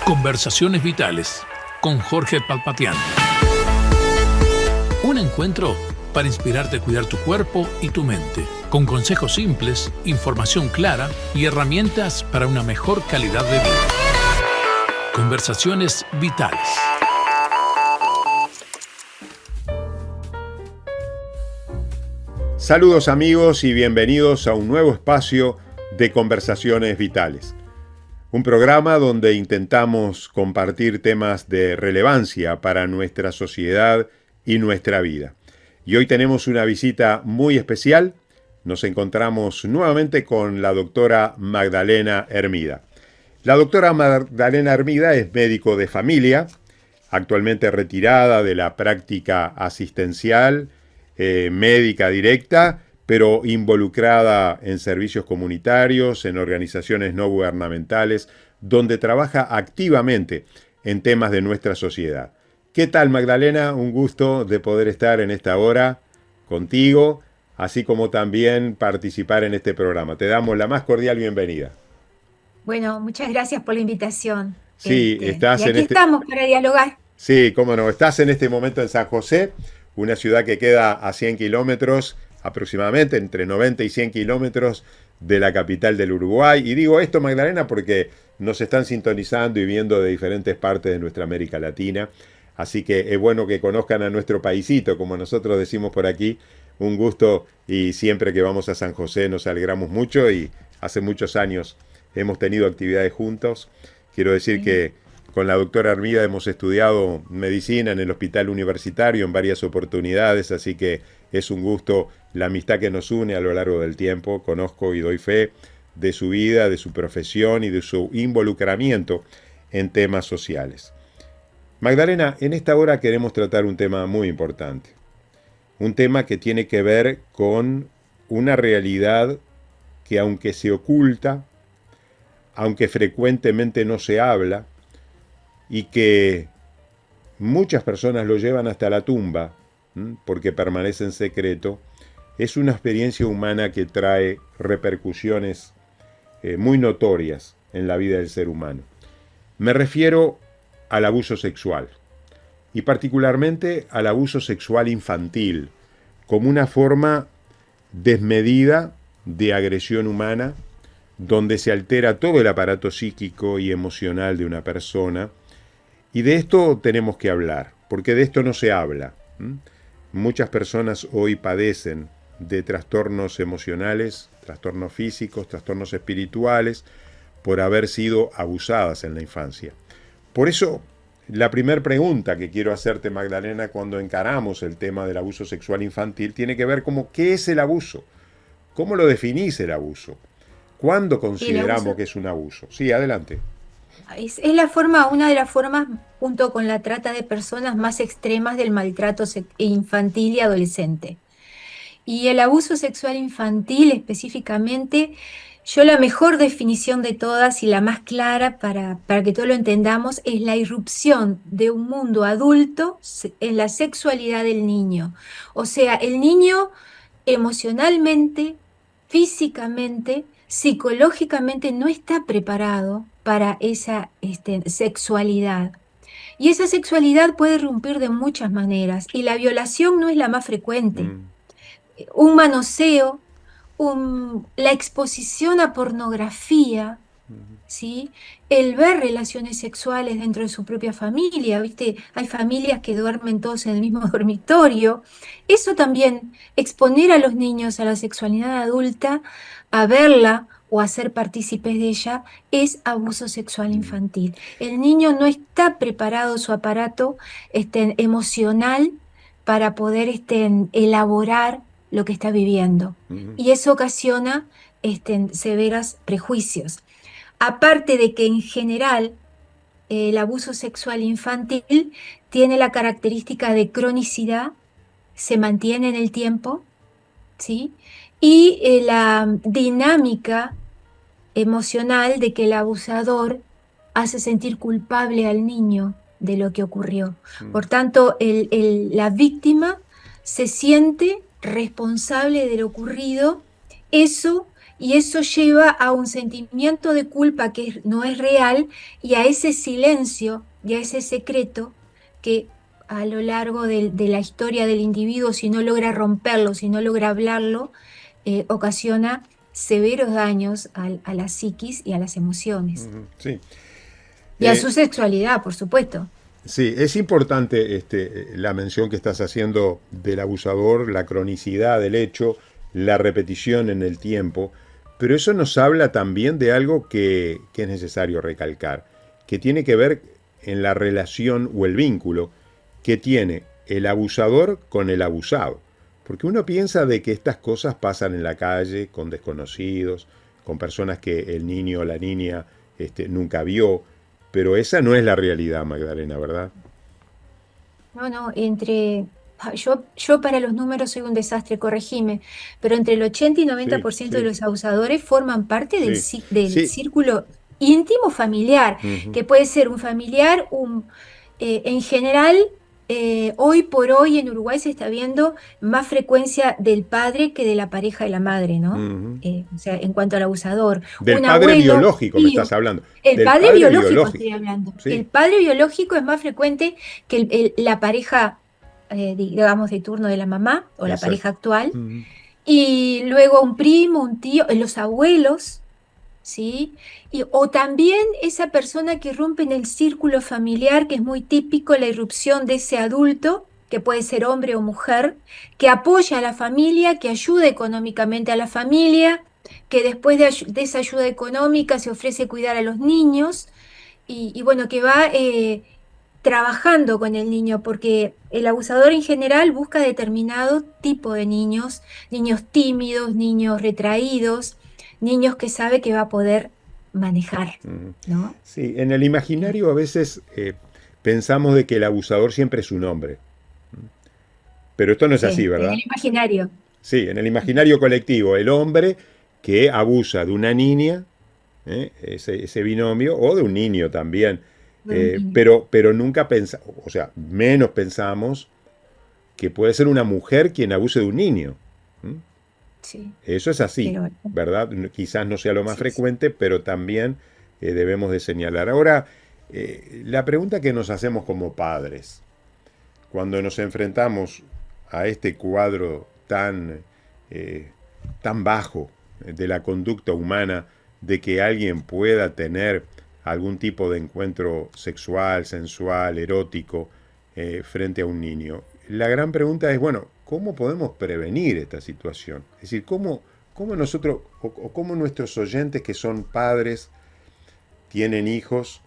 Conversaciones Vitales con Jorge Palpatián. Un encuentro para inspirarte a cuidar tu cuerpo y tu mente, con consejos simples, información clara y herramientas para una mejor calidad de vida. Conversaciones Vitales. Saludos amigos y bienvenidos a un nuevo espacio de Conversaciones Vitales. Un programa donde intentamos compartir temas de relevancia para nuestra sociedad y nuestra vida. Y hoy tenemos una visita muy especial. Nos encontramos nuevamente con la doctora Magdalena Hermida. La doctora Magdalena Hermida es médico de familia, actualmente retirada de la práctica asistencial, médica directa, pero involucrada en servicios comunitarios, en organizaciones no gubernamentales, donde trabaja activamente en temas de nuestra sociedad. ¿Qué tal, Magdalena? Un gusto de poder estar en esta hora contigo, así como también participar en este programa. Te damos la más cordial bienvenida. Bueno, muchas gracias por la invitación. Sí, estás y aquí estamos para dialogar. Sí, cómo no. Estás en este momento en San José, una ciudad que queda a 100 kilómetros aproximadamente, entre 90 y 100 kilómetros de la capital del Uruguay. Y digo esto, Magdalena, porque nos están sintonizando y viendo de diferentes partes de nuestra América Latina. Así que es bueno que conozcan a nuestro paisito, como nosotros decimos por aquí. Un gusto, y siempre que vamos a San José nos alegramos mucho, y hace muchos años hemos tenido actividades juntos. Quiero decir que con la doctora Hermida hemos estudiado medicina en el hospital universitario en varias oportunidades, así que es un gusto la amistad que nos une a lo largo del tiempo. Conozco y doy fe de su vida, de su profesión y de su involucramiento en temas sociales. Magdalena, en esta hora queremos tratar un tema muy importante. Un tema que tiene que ver con una realidad que, aunque se oculta, aunque frecuentemente no se habla, y que muchas personas lo llevan hasta la tumba, porque permanece en secreto, es una experiencia humana que trae repercusiones muy notorias en la vida del ser humano. Me refiero al abuso sexual, y particularmente al abuso sexual infantil, como una forma desmedida de agresión humana, donde se altera todo el aparato psíquico y emocional de una persona. Y de esto tenemos que hablar, porque de esto no se habla. Muchas personas hoy padecen de trastornos emocionales, trastornos físicos, trastornos espirituales, por haber sido abusadas en la infancia. Por eso, la primera pregunta que quiero hacerte, Magdalena, cuando encaramos el tema del abuso sexual infantil, tiene que ver como ¿qué es el abuso? ¿Cómo lo definís el abuso? ¿Cuándo consideramos que es un abuso? Sí, adelante. Es una de las formas, junto con la trata de personas, más extremas del maltrato infantil y adolescente. Y el abuso sexual infantil específicamente, yo la mejor definición de todas y la más clara para que todos lo entendamos, es la irrupción de un mundo adulto en la sexualidad del niño. O sea, el niño emocionalmente, físicamente, psicológicamente no está preparado para esa sexualidad. Y esa sexualidad puede irrumpir de muchas maneras, y la violación no es la más frecuente. Un manoseo, la exposición a pornografía, ¿sí? El ver relaciones sexuales dentro de su propia familia, ¿viste? Hay familias que duermen todos en el mismo dormitorio. Eso también, exponer a los niños a la sexualidad adulta, a verla o a ser partícipes de ella, es abuso sexual infantil. El niño no está preparado, su aparato emocional, para poder elaborar lo que está viviendo. Y eso ocasiona severos prejuicios. Aparte de que en general el abuso sexual infantil tiene la característica de cronicidad, se mantiene en el tiempo, ¿sí? Y la dinámica emocional de que el abusador hace sentir culpable al niño de lo que ocurrió. Por tanto, la víctima se siente responsable de lo ocurrido. Eso y eso lleva a un sentimiento de culpa que no es real y a ese silencio y a ese secreto que a lo largo de la historia del individuo, si no logra romperlo, si no logra hablarlo, ocasiona severos daños a la psiquis y a las emociones. Sí. Y a su sexualidad, por supuesto. Sí, es importante la mención que estás haciendo del abusador, la cronicidad del hecho, la repetición en el tiempo, pero eso nos habla también de algo que es necesario recalcar, que tiene que ver en la relación o el vínculo que tiene el abusador con el abusado. Porque uno piensa de que estas cosas pasan en la calle, con desconocidos, con personas que el niño o la niña nunca vio, pero esa no es la realidad, Magdalena, ¿verdad? No, yo para los números soy un desastre, corregime, pero entre el 80 y 90% de los abusadores forman parte del Sí. círculo íntimo familiar, Ujú. que puede ser un familiar, en general, hoy por hoy en Uruguay se está viendo más frecuencia del padre que de la pareja de la madre, ¿no? Ujú. O sea, en cuanto al abusador, Del un padre abuelo, biológico me estás tío. hablando. El Del padre padre biológico biológico. estoy hablando. El Sí. padre biológico es más frecuente que la pareja, digamos, de turno de la mamá o la Exacto. pareja actual. Ujú. Y luego un primo, un tío, los abuelos, ¿sí? O también esa persona que rompe en el círculo familiar, que es muy típico la irrupción de ese adulto, que puede ser hombre o mujer, que apoya a la familia, que ayuda económicamente a la familia, que después de esa ayuda económica se ofrece cuidar a los niños y bueno, que va trabajando con el niño, porque el abusador en general busca determinado tipo de niños, niños tímidos, niños retraídos, niños que sabe que va a poder manejar, Ujú. ¿no? Sí, en el imaginario a veces pensamos de que el abusador siempre es un hombre, pero esto no es Sí, así, en el ¿verdad? imaginario. Sí, en el imaginario colectivo, el hombre que abusa de una niña, ese binomio, o de un niño también, De un niño. pero nunca pensamos, o sea, menos pensamos que puede ser una mujer quien abuse de un niño. ¿Mm? Sí, Eso es así, pero ¿verdad? Quizás no sea lo más sí, sí. frecuente, pero también debemos de señalar. Ahora, la pregunta que nos hacemos como padres, cuando nos enfrentamos a este cuadro tan bajo de la conducta humana, de que alguien pueda tener algún tipo de encuentro sexual, sensual, erótico, frente a un niño. La gran pregunta es, bueno, ¿cómo podemos prevenir esta situación? Es decir, ¿cómo nosotros, o cómo nuestros oyentes que son padres, tienen hijos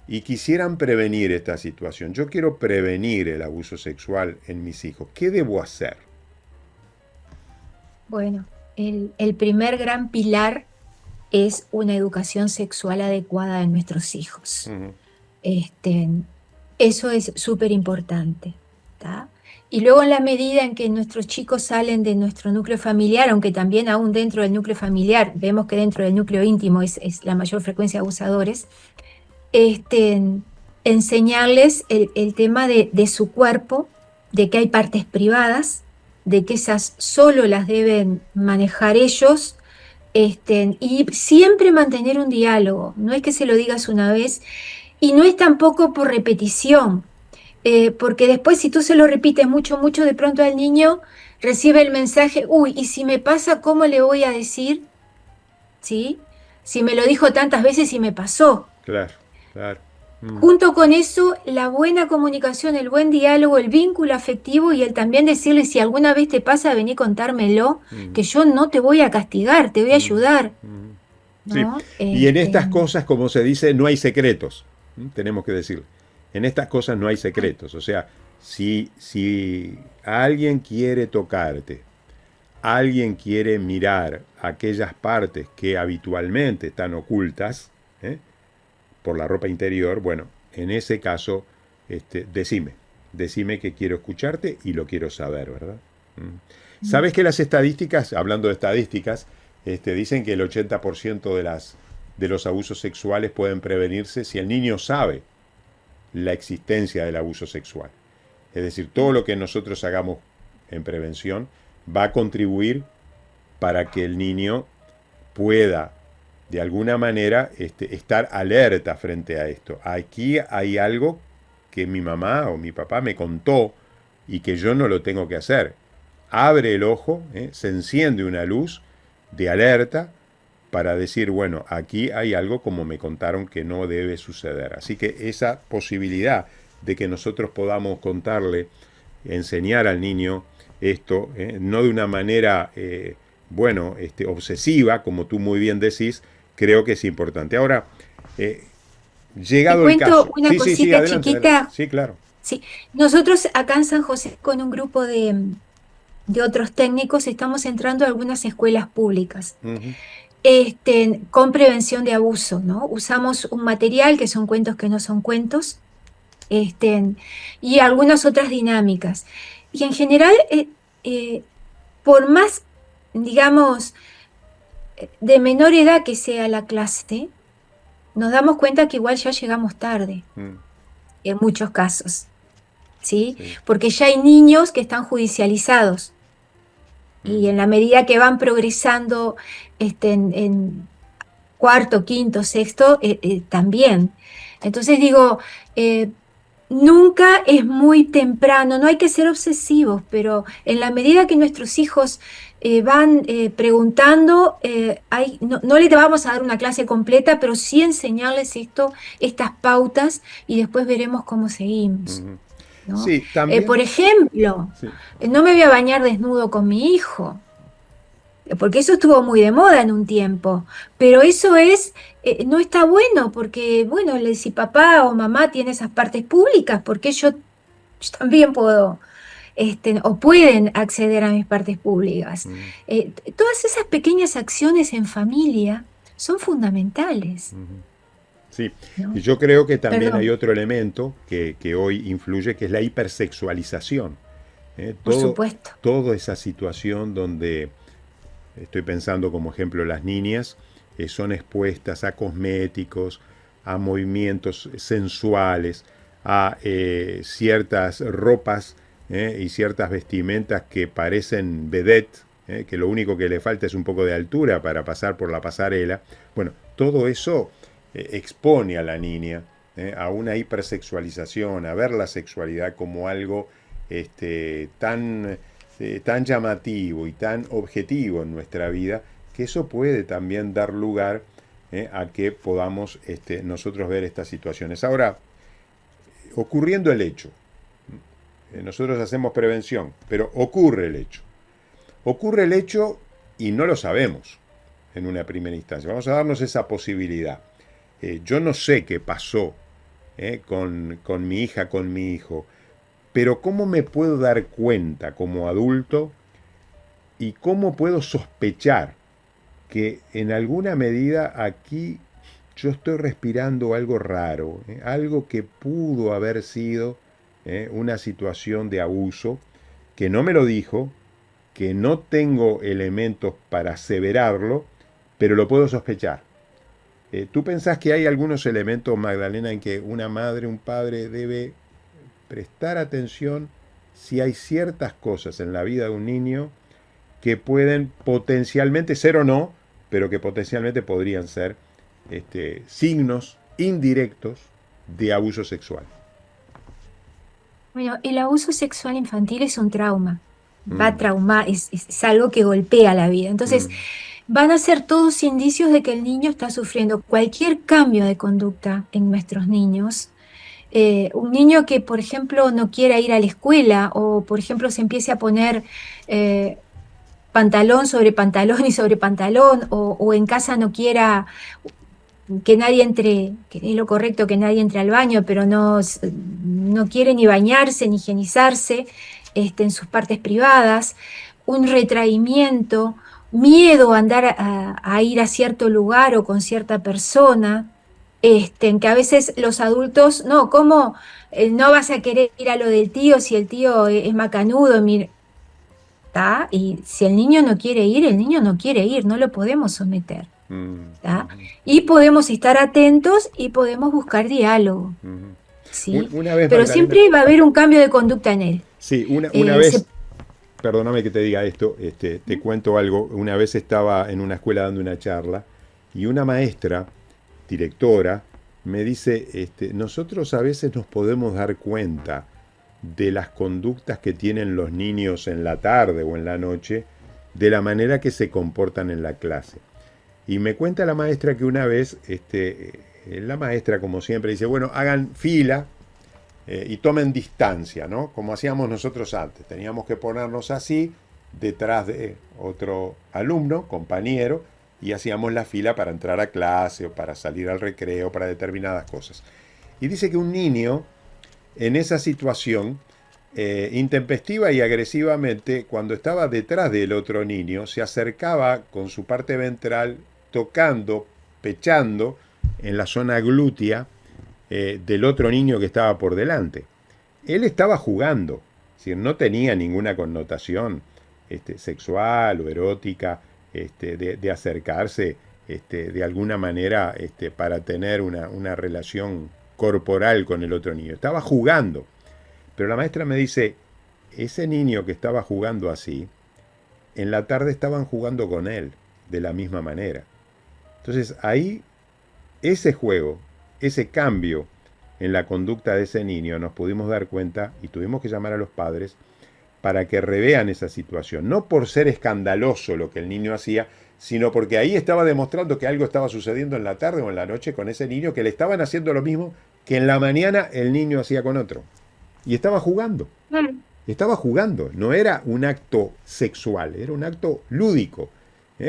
y quisieran prevenir esta situación? Yo quiero prevenir el abuso sexual en mis hijos. ¿Qué debo hacer? Bueno, el primer gran pilar es una educación sexual adecuada de nuestros hijos. Ujú. Este, Eso es súper importante, ¿tá? Y luego en la medida en que nuestros chicos salen de nuestro núcleo familiar, aunque también aún dentro del núcleo familiar, vemos que dentro del núcleo íntimo es la mayor frecuencia de abusadores, este, enseñarles el tema de su cuerpo, de que hay partes privadas, de que esas solo las deben manejar ellos, y siempre mantener un diálogo. No es que se lo digas una vez y no es tampoco por repetición, porque después si tú se lo repites mucho, mucho, de pronto al niño recibe el mensaje, uy, y si me pasa, ¿cómo le voy a decir? ¿Sí? Si me lo dijo tantas veces y me pasó. Claro, claro. Mm. Junto con eso, la buena comunicación, el buen diálogo, el vínculo afectivo y el también decirle, si alguna vez te pasa, vení contármelo, Mm. que yo no te voy a castigar, te voy a Mm. ayudar, Mm. Sí, ¿no? y en estas cosas, como se dice, no hay secretos. Tenemos que decir, en estas cosas no hay secretos. O sea, si alguien quiere tocarte, alguien quiere mirar aquellas partes que habitualmente están ocultas, ¿eh? por la ropa interior, bueno, en ese caso, decime que quiero escucharte y lo quiero saber, ¿verdad? ¿Sabes que las estadísticas, hablando de estadísticas, dicen que el 80% de los abusos sexuales pueden prevenirse si el niño sabe la existencia del abuso sexual? Es decir, todo lo que nosotros hagamos en prevención va a contribuir para que el niño pueda de alguna manera estar alerta frente a esto. Aquí hay algo que mi mamá o mi papá me contó y que yo no lo tengo que hacer. Abre el ojo, se enciende una luz de alerta para decir, bueno, aquí hay algo como me contaron que no debe suceder. Así que esa posibilidad de que nosotros podamos contarle, enseñar al niño esto, no de una manera, obsesiva, como tú muy bien decís, creo que es importante. Ahora, llegado el caso... Te cuento una cosita adelante, chiquita. adelante. Sí, claro. Sí, nosotros acá en San José con un grupo de otros técnicos estamos entrando a algunas escuelas públicas con prevención de abuso, ¿no? Usamos un material que son cuentos que no son cuentos y algunas otras dinámicas. Y en general, por más, digamos, de menor edad que sea la clase, nos damos cuenta que igual ya llegamos tarde, en muchos casos, ¿sí? Sí. Porque ya hay niños que están judicializados. Y en la medida que van progresando en cuarto, quinto, sexto, también. Entonces digo, nunca es muy temprano, no hay que ser obsesivos, pero en la medida que nuestros hijos van preguntando, no le vamos a dar una clase completa, pero sí enseñarles estas pautas y después veremos cómo seguimos. ¿No? Sí, también. Por ejemplo, Sí. no me voy a bañar desnudo con mi hijo, porque eso estuvo muy de moda en un tiempo, pero eso no está bueno, porque, bueno, si papá o mamá tiene esas partes públicas, porque yo también puedo, o pueden acceder a mis partes públicas. Todas esas pequeñas acciones en familia son fundamentales. Sí, ¿No? y yo creo que también Perdón. hay otro elemento que hoy influye, que es la hipersexualización. Por supuesto. Toda esa situación donde, estoy pensando como ejemplo, las niñas son expuestas a cosméticos, a movimientos sensuales, a ciertas ropas y ciertas vestimentas que parecen vedette, que lo único que le falta es un poco de altura para pasar por la pasarela. Bueno, todo eso expone a la niña a una hipersexualización, a ver la sexualidad como algo tan llamativo y tan objetivo en nuestra vida, que eso puede también dar lugar a que podamos nosotros ver estas situaciones. Ahora, ocurriendo el hecho, nosotros hacemos prevención, pero ocurre el hecho. Ocurre el hecho y no lo sabemos en una primera instancia. Vamos a darnos esa posibilidad. Yo no sé qué pasó con mi hija, con mi hijo, pero ¿cómo me puedo dar cuenta como adulto y cómo puedo sospechar que en alguna medida aquí yo estoy respirando algo raro, algo que pudo haber sido una situación de abuso, que no me lo dijo, que no tengo elementos para aseverarlo, pero lo puedo sospechar? ¿Tú pensás que hay algunos elementos, Magdalena, en que una madre, un padre debe prestar atención si hay ciertas cosas en la vida de un niño que pueden potencialmente ser o no, pero que potencialmente podrían ser signos indirectos de abuso sexual? Bueno, el abuso sexual infantil es un trauma, va a traumar, es algo que golpea la vida. Entonces, van a ser todos indicios de que el niño está sufriendo cualquier cambio de conducta en nuestros niños. Un niño que, por ejemplo, no quiera ir a la escuela o, por ejemplo, se empiece a poner pantalón sobre pantalón y sobre pantalón o en casa no quiera que nadie entre, que es lo correcto que nadie entre al baño, pero no quiere ni bañarse ni higienizarse en sus partes privadas, un retraimiento, miedo a andar a ir a cierto lugar o con cierta persona, en que a veces los adultos, no, ¿cómo no vas a querer ir a lo del tío si el tío es macanudo? Mira, ¿tá? Y si el niño no quiere ir, el niño no quiere ir, no lo podemos someter. ¿Tá? Y podemos estar atentos y podemos buscar diálogo. ¿Sí? Una vez, pero Magdalena, siempre va a haber un cambio de conducta en él. Sí, una vez perdóname que te diga esto, te cuento algo. Una vez estaba en una escuela dando una charla y una maestra, directora, me dice, nosotros a veces nos podemos dar cuenta de las conductas que tienen los niños en la tarde o en la noche, de la manera que se comportan en la clase. Y me cuenta la maestra que una vez, la maestra como siempre dice, bueno, hagan fila y tomen distancia, ¿no? Como hacíamos nosotros antes. Teníamos que ponernos así, detrás de otro alumno, compañero, y hacíamos la fila para entrar a clase o para salir al recreo, para determinadas cosas. Y dice que un niño, en esa situación, intempestiva y agresivamente, cuando estaba detrás del otro niño, se acercaba con su parte ventral, tocando, pechando en la zona glútea del otro niño que estaba por delante. Él estaba jugando, es decir, no tenía ninguna connotación sexual o erótica, de acercarse de alguna manera para tener una relación corporal con el otro niño. Estaba jugando. Pero la maestra me dice, ese niño que estaba jugando así, en la tarde estaban jugando con él de la misma manera. Entonces ahí, ese juego, ese cambio en la conducta de ese niño, nos pudimos dar cuenta y tuvimos que llamar a los padres para que revean esa situación. No por ser escandaloso lo que el niño hacía, sino porque ahí estaba demostrando que algo estaba sucediendo en la tarde o en la noche con ese niño, que le estaban haciendo lo mismo que en la mañana el niño hacía con otro. Y estaba jugando. Estaba jugando. No era un acto sexual, era un acto lúdico.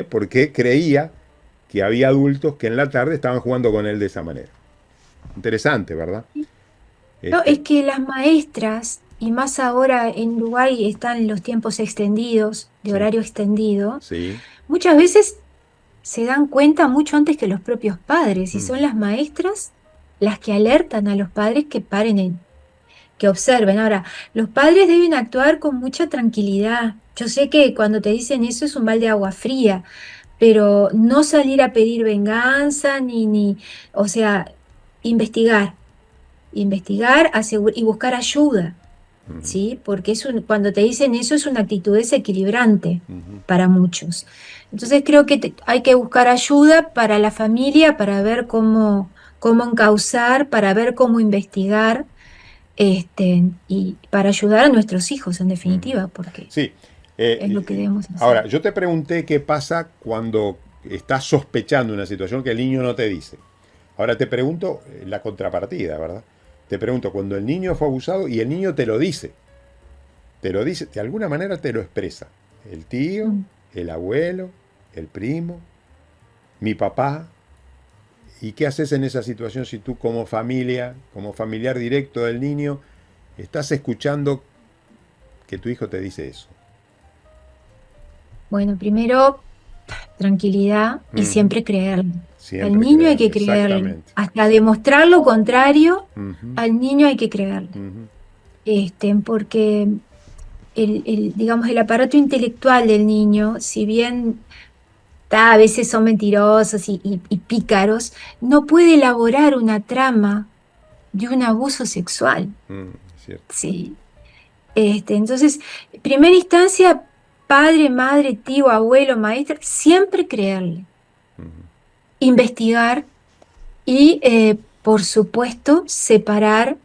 Porque creía que había adultos que en la tarde estaban jugando con él de esa manera. Interesante, ¿verdad? No, es que las maestras, y más ahora en Uruguay están los tiempos extendidos, de Sí. horario extendido, Sí. muchas veces se dan cuenta mucho antes que los propios padres, y son las maestras las que alertan a los padres que paren, que observen. Ahora, los padres deben actuar con mucha tranquilidad. Yo sé que cuando te dicen eso es un balde de agua fría, pero no salir a pedir venganza, o sea, investigar, y buscar ayuda, ¿sí? Porque cuando te dicen eso es una actitud desequilibrante para muchos. Entonces creo que hay que buscar ayuda para la familia, para ver cómo encauzar, para ver cómo investigar, y para ayudar a nuestros hijos, en definitiva, porque Sí. es lo que debemos hacer. Ahora, yo te pregunté qué pasa cuando estás sospechando una situación que el niño no te dice. Ahora te pregunto la contrapartida, ¿verdad? Te pregunto, cuando el niño fue abusado y el niño te lo dice, de alguna manera te lo expresa. El tío, el abuelo, el primo, mi papá. ¿Y qué haces en esa situación si tú como familia, como familiar directo del niño, estás escuchando que tu hijo te dice eso? Bueno, primero, tranquilidad y siempre creerle. Siempre Al niño hay que creerle, creerle. exactamente. Hasta demostrar lo contrario, Ujú, al niño hay que creerle. ujú, Porque digamos, el aparato intelectual del niño, si bien a veces son mentirosos y pícaros, no puede elaborar una trama de un abuso sexual. cierto. Sí. Entonces, en primera instancia, padre, madre, tío, abuelo, maestra, siempre creerle, investigar y, por supuesto, separar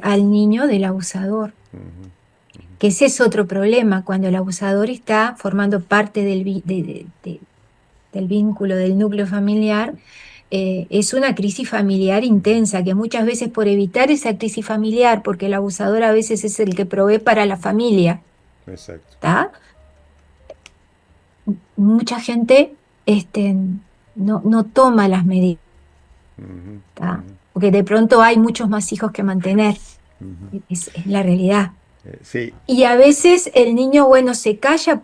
al niño del abusador. Que ese es otro problema, cuando el abusador está formando parte del vínculo, del núcleo familiar. Es una crisis familiar intensa, que muchas veces por evitar esa crisis familiar, porque el abusador a veces es el que provee para la familia, Exacto. ¿está? Mucha gente no toma las medidas, ¿está? Porque de pronto hay muchos más hijos que mantener, es la realidad. Sí. Y a veces el niño, bueno, se calla,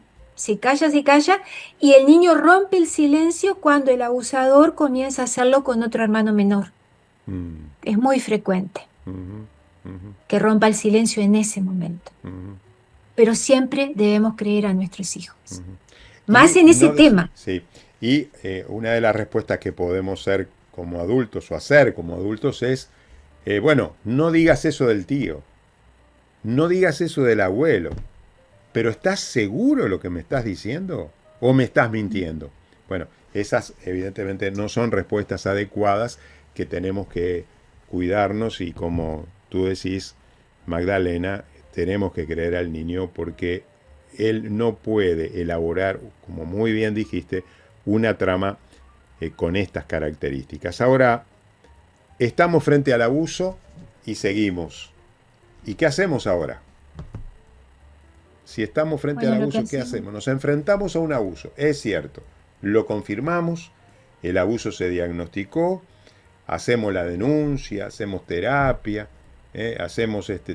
y el niño rompe el silencio cuando el abusador comienza a hacerlo con otro hermano menor. Es muy frecuente que rompa el silencio en ese momento. Pero siempre debemos creer a nuestros hijos. Más en ese tema. Sí. Y una de las respuestas que podemos ser como adultos o hacer como adultos es, bueno, no digas eso del tío. No digas eso del abuelo. pero ¿estás seguro de lo que me estás diciendo? ¿O me estás mintiendo? Bueno, esas evidentemente no son respuestas adecuadas, que tenemos que cuidarnos y, como tú decís, Magdalena, tenemos que creer al niño porque él no puede elaborar, como muy bien dijiste, una trama con estas características. Ahora, estamos frente al abuso y seguimos. ¿Y qué hacemos ahora? Si estamos frente al abuso, ¿qué hacemos? Nos enfrentamos a un abuso, es cierto. Lo confirmamos, el abuso se diagnosticó, hacemos la denuncia, hacemos terapia,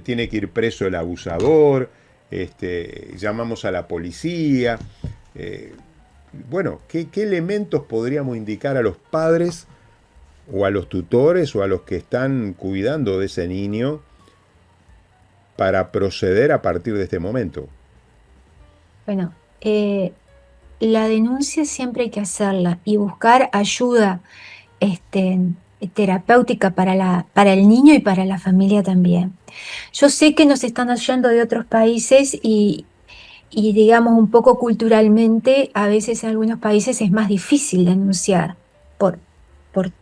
tiene que ir preso el abusador, llamamos a la policía. Bueno, ¿qué elementos podríamos indicar a los padres o a los tutores o a los que están cuidando de ese niño para proceder a partir de este momento? Bueno, la denuncia siempre hay que hacerla y buscar ayuda terapéutica para el niño y para la familia también. Yo sé que nos están oyendo de otros países y digamos un poco culturalmente, a veces en algunos países es más difícil denunciar por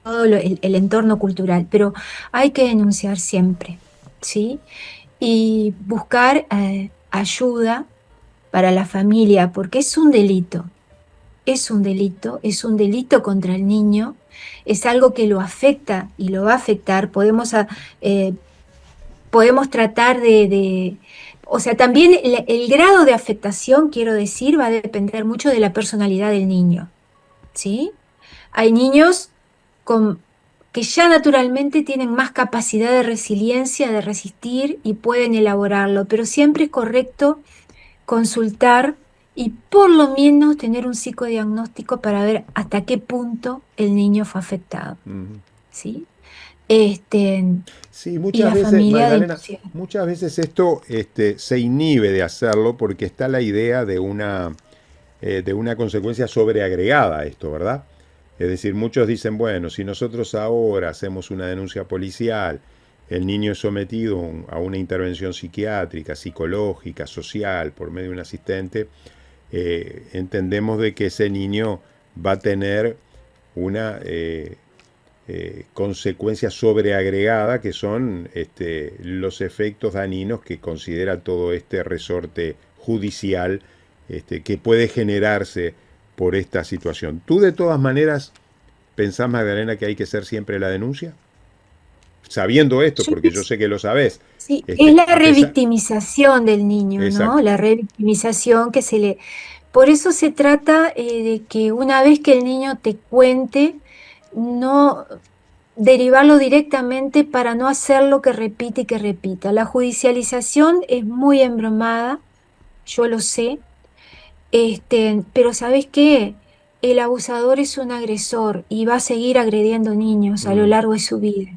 todo el entorno cultural, pero hay que denunciar siempre, ¿sí? Y buscar ayuda para la familia, porque es un delito. Es un delito contra el niño, es algo que lo afecta y lo va a afectar. Podemos tratar o sea, también el grado de afectación, quiero decir, va a depender mucho de la personalidad del niño, ¿sí? Hay niños que ya naturalmente tienen más capacidad de resiliencia, de resistir y pueden elaborarlo, pero siempre es correcto consultar y por lo menos tener un psicodiagnóstico para ver hasta qué punto el niño fue afectado, ¿sí? Sí, muchas veces, Magdalena, muchas veces esto se inhibe de hacerlo porque está la idea de una consecuencia sobreagregada a esto, ¿verdad? Es decir, muchos dicen, bueno, si nosotros ahora hacemos una denuncia policial, el niño es sometido a una intervención psiquiátrica, psicológica, social, por medio de un asistente, entendemos de que ese niño va a tener una consecuencia sobreagregada, que son los efectos dañinos que considera todo este resorte judicial que puede generarse por esta situación. ¿Tú de todas maneras pensás, Magdalena, que hay que hacer siempre la denuncia? Sabiendo esto, porque yo sé que lo sabés. Sí, es la revictimización del niño, exacto, ¿no? La revictimización que se le... Por eso se trata de que una vez que el niño te cuente, no derivarlo directamente para no hacer lo que repite y que repita. La judicialización es muy embromada, yo lo sé, pero ¿sabes qué? El abusador es un agresor y va a seguir agrediendo niños a lo largo de su vida.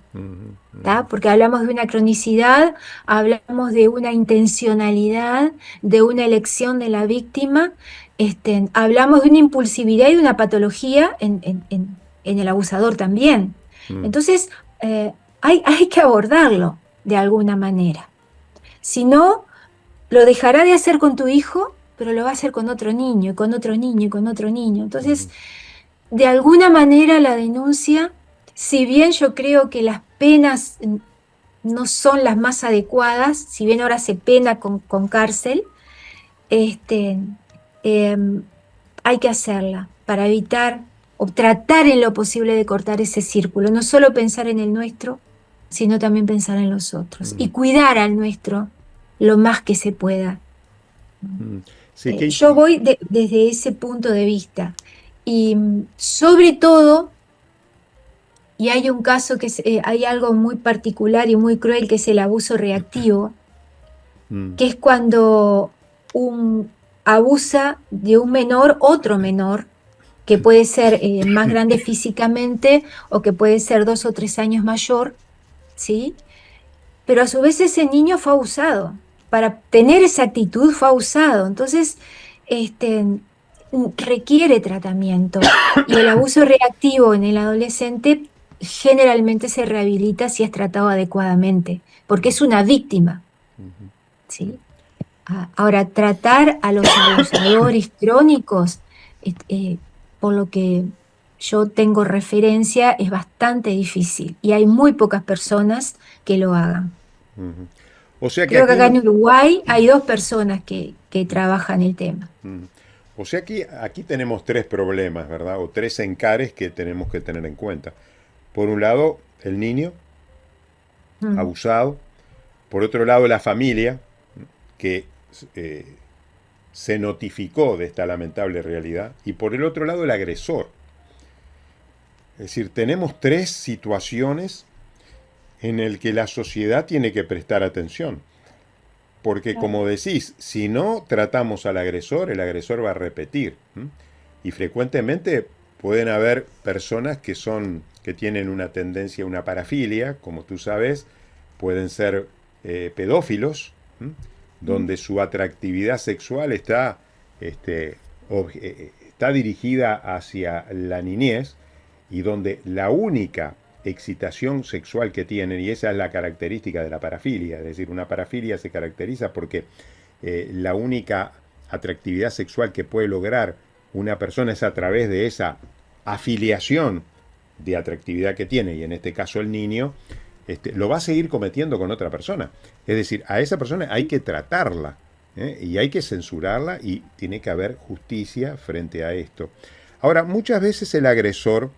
¿Tá? Porque hablamos de una cronicidad, hablamos de una intencionalidad, de una elección de la víctima, hablamos de una impulsividad y de una patología en el abusador también. Entonces, hay que abordarlo de alguna manera. Si no, lo dejará de hacer con tu hijo, pero lo va a hacer con otro niño, y con otro niño, y con otro niño. Entonces, de alguna manera la denuncia, si bien yo creo que las penas no son las más adecuadas, si bien ahora se pena con cárcel, hay que hacerla para evitar o tratar en lo posible de cortar ese círculo. No solo pensar en el nuestro, sino también pensar en los otros. Y cuidar al nuestro lo más que se pueda. Sí, yo voy desde ese punto de vista. Y sobre todo, y hay un caso hay algo muy particular y muy cruel, que es el abuso reactivo, que es cuando abusa de un menor, otro menor, que puede ser más grande físicamente o que puede ser 2 o 3 años mayor, ¿sí? Pero a su vez ese niño fue abusado. Para tener esa actitud fue abusado. Entonces, requiere tratamiento. Y el abuso reactivo en el adolescente generalmente se rehabilita si es tratado adecuadamente, porque es una víctima, ¿sí? Ahora, tratar a los abusadores crónicos, por lo que yo tengo referencia, es bastante difícil y hay muy pocas personas que lo hagan. Ujú. O sea que Creo que aquí acá en no. Uruguay hay 2 personas que trabajan el tema. Ujú. O sea que aquí tenemos tres problemas, ¿verdad? O tres encares que tenemos que tener en cuenta. Por un lado, el niño Mm. abusado. Por otro lado, la familia que eh, se notificó de esta lamentable realidad. Y por el otro lado, el agresor. Es decir, tenemos tres situaciones en el que la sociedad tiene que prestar atención. Porque Claro. como decís, si no tratamos al agresor, el agresor va a repetir. ¿M? Y frecuentemente pueden haber personas que tienen una tendencia, una parafilia, como tú sabes, pueden ser pedófilos, ¿m? Mm. Donde su atractividad sexual está dirigida hacia la niñez y donde la única excitación sexual que tienen, y esa es la característica de la parafilia, es decir, una parafilia se caracteriza porque la única atractividad sexual que puede lograr una persona es a través de esa afiliación de atractividad que tiene, y en este caso el niño, lo va a seguir cometiendo con otra persona. Es decir, a esa persona hay que tratarla, y hay que censurarla y tiene que haber justicia frente a esto. Ahora, muchas veces el agresor,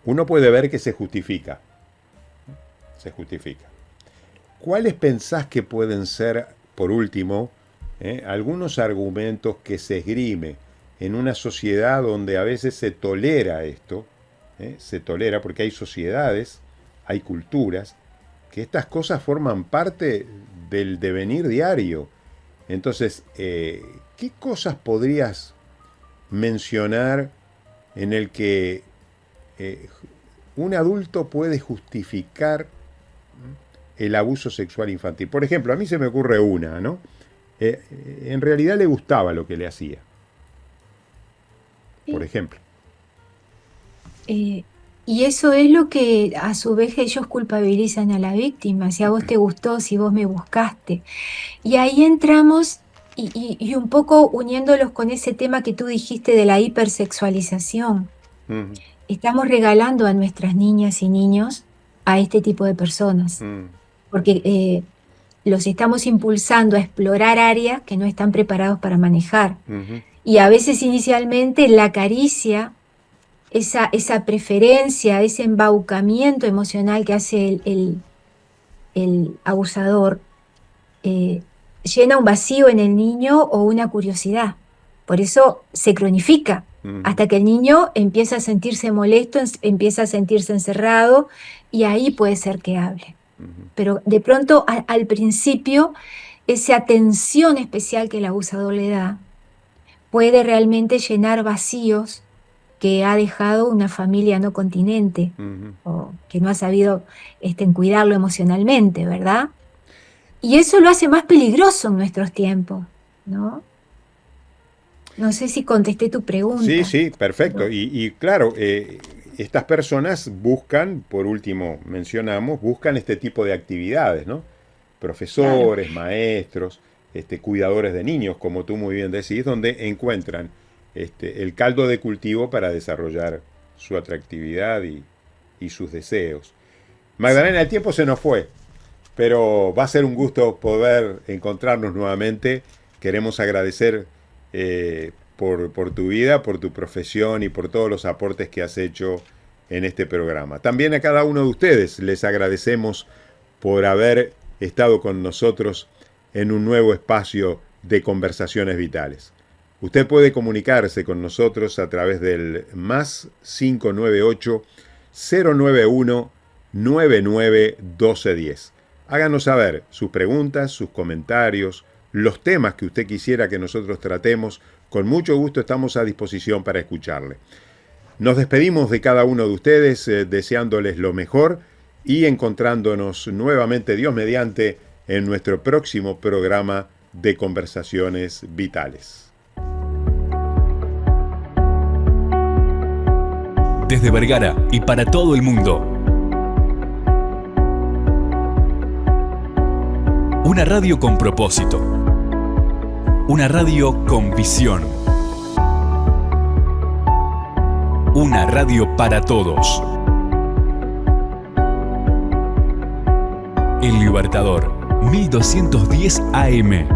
uno puede ver que se justifica. Se justifica. ¿Cuáles pensás que pueden ser, por último, algunos argumentos que se esgrime en una sociedad donde a veces se tolera esto? Se tolera porque hay sociedades, hay culturas, que estas cosas forman parte del devenir diario. Entonces, ¿qué cosas podrías mencionar en el que un adulto puede justificar el abuso sexual infantil? Por ejemplo, a mí se me ocurre una, ¿no? En realidad le gustaba lo que le hacía, por Sí. ejemplo. Eh, y eso es lo que a su vez ellos culpabilizan a la víctima, si a vos te gustó, si vos me buscaste. Y ahí entramos y un poco uniéndolos con ese tema que tú dijiste de la hipersexualización. Mm, Estamos regalando a nuestras niñas y niños a este tipo de personas, mm, porque los estamos impulsando a explorar áreas que no están preparados para manejar. mhm, Y a veces inicialmente la caricia, esa preferencia, ese embaucamiento emocional que hace el abusador, llena un vacío en el niño o una curiosidad. Por eso se cronifica, mhm, hasta que el niño empieza a sentirse molesto, empieza a sentirse encerrado, y ahí puede ser que hable. mhm, Pero de pronto al principio, esa atención especial que el abusador le da puede realmente llenar vacíos que ha dejado una familia no continente mhm. o que no ha sabido cuidarlo emocionalmente, ¿verdad? Y eso lo hace más peligroso en nuestros tiempos, ¿no? No sé si contesté tu Sí, pregunta, sí, perfecto. pero Y claro, estas personas buscan, por último mencionamos, buscan este tipo de actividades, ¿no? claro. Profesores, maestros, cuidadores de niños, como tú muy bien decís, donde encuentran el caldo de cultivo para desarrollar su atractividad y sus deseos. Sí. Magdalena, el tiempo se nos fue, pero va a ser un gusto poder encontrarnos nuevamente. Queremos agradecer por tu vida, por tu profesión y por todos los aportes que has hecho en este programa. También a cada uno de ustedes les agradecemos por haber estado con nosotros en un nuevo espacio de conversaciones vitales. Usted puede comunicarse con nosotros a través del más 598 091 99 1210. Háganos saber sus preguntas, sus comentarios, los temas que usted quisiera que nosotros tratemos. Con mucho gusto estamos a disposición para escucharle. Nos despedimos de cada uno de ustedes deseándoles lo mejor y encontrándonos nuevamente, Dios mediante, en nuestro próximo programa de Conversaciones Vitales. Desde Vergara y para todo el mundo. Una radio con propósito. Una radio con visión. Una radio para todos. El Libertador, 1210 AM.